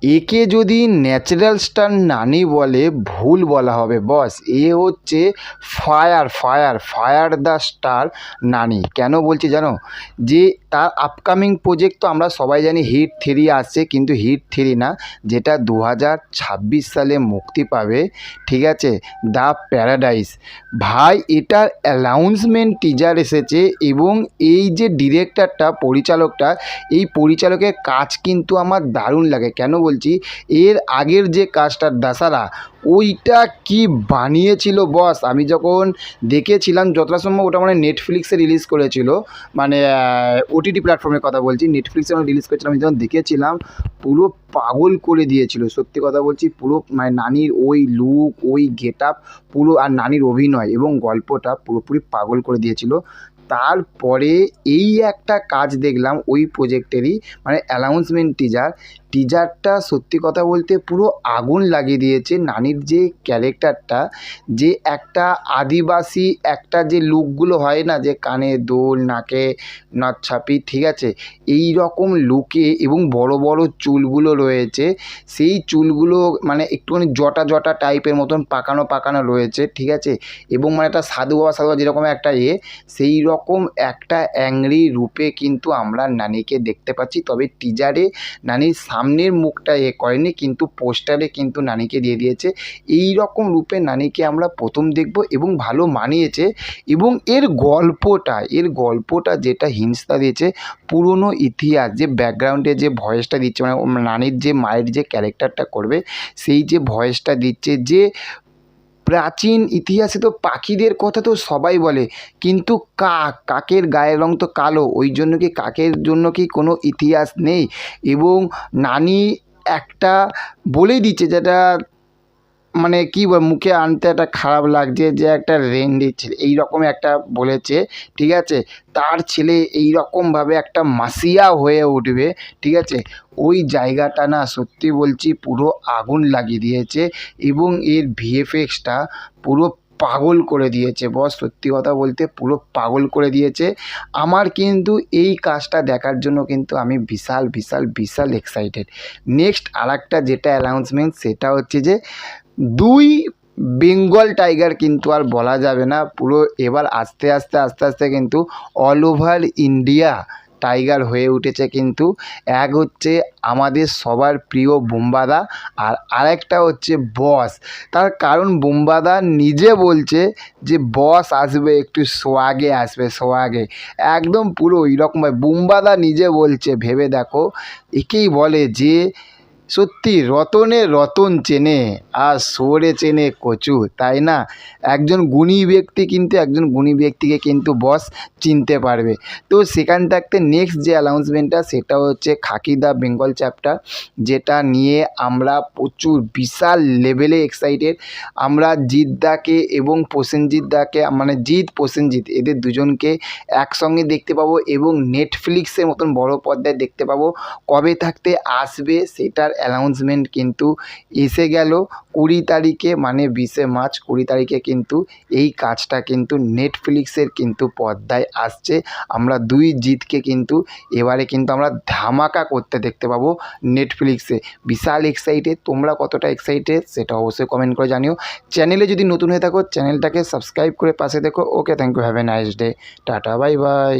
একে যদি natural star নানি বলে ভুল বলা হবে বস। এ হচ্ছে fire fire fire the star নানি। কেন বলছি জানো? যে তার আপকামিং প্রজেক্ট তো আমরা সবাই জানি হিট 3 আসছে, কিন্তু হিট 3 না, যেটা 2026 সালে মুক্তি পাবে, ঠিক আছে, দ্য প্যারাডাইস। ভাই এটার অ্যানাউন্সমেন্ট টিজার এসেছে এবং এই যে ডিরেক্টরটা, পরিচালকটা, এই পরিচালকের কাজ কিন্তু আমার দারুণ লাগে। কেন বলছি? এর আগের যে কাজটা দাসারা, ওইটা কি বানিয়েছিল বস। আমি যখন দেখেছিলাম, যতটা সম্ভব ওটা মানে নেটফ্লিক্সে রিলিজ করেছিল, মানে ওটিটি প্ল্যাটফর্মের কথা বলছি, নেটফ্লিক্সে আমরা রিলিজ করেছিলাম। আমি যখন দেখেছিলাম পুরো পাগল করে দিয়েছিল, সত্যি কথা বলছি। পুরো মানে নানির ওই লুক, ওই গেট আপ পুরো, আর নানির অভিনয় এবং গল্পটা পুরোপুরি পাগল করে দিয়েছিল। তারপরে এই একটা কাজ দেখলাম ওই প্রজেক্টেরই, মানে অ্যানাউন্সমেন্ট টিজারটা সত্যি কথা বলতে পুরো আগুন লাগিয়ে দিয়েছে। নানির যে ক্যারেক্টারটা, যে একটা আদিবাসী একটা যে লুকগুলো হয় না, যে কানে দুল, নাকে নথছাপি, ঠিক আছে, এই রকম লুকে এবং বড় বড় চুলগুলো রয়েছে। সেই চুলগুলো মানে একটুখানি জটা জটা টাইপের মতন পাকানো পাকানো রয়েছে, ঠিক আছে, এবং মানে একটা সাধু বাবা যেরকম একটা সেই রকম একটা অ্যাংরি রূপে কিন্তু আমরা নানিকে দেখতে পাচ্ছি। তবে টিজারে নানির সামনের মুখটা করেনি, কিন্তু পোস্টারে কিন্তু নানিকে দিয়ে দিয়েছে। এই রকম রূপে নানিকে আমরা প্রথম দেখব এবং ভালো মানিয়েছে। এবং এর গল্পটা যেটা হিন্সটা দিয়েছে, পুরনো ইতিহাস, যে ব্যাকগ্রাউন্ডে যে ভয়েসটা দিচ্ছে, মানে নানির যে মায়ের যে ক্যারেক্টারটা করবে, সেই যে ভয়েসটা দিচ্ছে, যে প্রাচীন ইতিহাসে তো পাখিদের কথা তো সবাই বলে, কিন্তু কাকের গায়ের রং তো কালো, ওই জন্য কি কাকের জন্য কি কোনো ইতিহাস নেই? এবং নানি একটা বলেই দিচ্ছে, যেটা মানে কী বল, মুখে আনতে একটা খারাপ লাগছে, যে একটা রেন্ডির ছেলে এই রকম একটা বলেছে, ঠিক আছে, তার ছেলে এই রকমভাবে একটা মাসিয়া হয়ে উঠবে, ঠিক আছে। ওই জায়গাটা না সত্যি বলছি পুরো আগুন লাগিয়ে দিয়েছে এবং এর ভিএফএক্সটা পুরো পাগল করে দিয়েছে বস। সত্যি কথা বলতে পুরো পাগল করে দিয়েছে। আমার কিন্তু এই কাজটা দেখার জন্য কিন্তু আমি বিশাল বিশাল বিশাল এক্সাইটেড। নেক্সট আরেকটা যেটা অ্যানাউন্সমেন্ট, সেটা হচ্ছে যে 2 বেঙ্গল টাইগার কিন্তু আর বলা যাবে না, পুরো এবার আস্তে আস্তে আস্তে আস্তে কিন্তু অল ওভার ইন্ডিয়া টাইগার হয়ে উঠেছে। কিন্তু এক হচ্ছে আমাদের সবার প্রিয় বুম্বাদা, আর আরেকটা হচ্ছে বস। তার কারণ বুম্বাদা নিজে বলছে যে বস আসবে, একটু সোয়াগে আসবে, সোয়াগে একদম পুরো ওই রকমভাবে বুম্বাদা নিজে বলছে। ভেবে দেখো, একেই বলে যে সত্যি রতনে রতন চেনে আর শোরে চেনে কচু, তাই না? একজন গুণী ব্যক্তি কিন্তু একজন গুণী ব্যক্তিকে কিন্তু বস চিনতে পারবে। তো সেখান থাকতে নেক্সট যে অ্যানাউন্সমেন্টটা, সেটা হচ্ছে খাকি দা বেঙ্গল চ্যাপ্টার, যেটা নিয়ে আমরা প্রচুর বিশাল লেভেলে এক্সাইটেড। আমরা জিৎদাকে এবং প্রসেনজিৎদাকে, মানে জিৎ প্রসেনজিৎ এদের দুজনকে একসঙ্গে দেখতে পাবো এবং নেটফ্লিক্সের মতন বড় পর্দায় দেখতে পাবো। কবে থাকতে আসবে সেটার অ্যানাউন্সমেন্ট কিন্তু এসে গেল 20 তারিখে, মানে 20শে মার্চ 20 তারিখে কিন্তু এই কাজটা কিন্তু নেটফ্লিক্সের কিন্তু পর্দায় আসছে। আমরা দুই জিতকে কিন্তু এবারে কিন্তু আমরা ধামাকা করতে দেখতে পাবো নেটফ্লিক্সে। বিশাল এক্সাইটেড। তোমরা কতটা এক্সাইটেড সেটা অবশ্যই কমেন্ট করে জানিও। চ্যানেলে যদি নতুন হয়ে থাকো চ্যানেলটাকে সাবস্ক্রাইব করে পাশে দেখো। Okay, thank you, have a nice day, tata, bye by.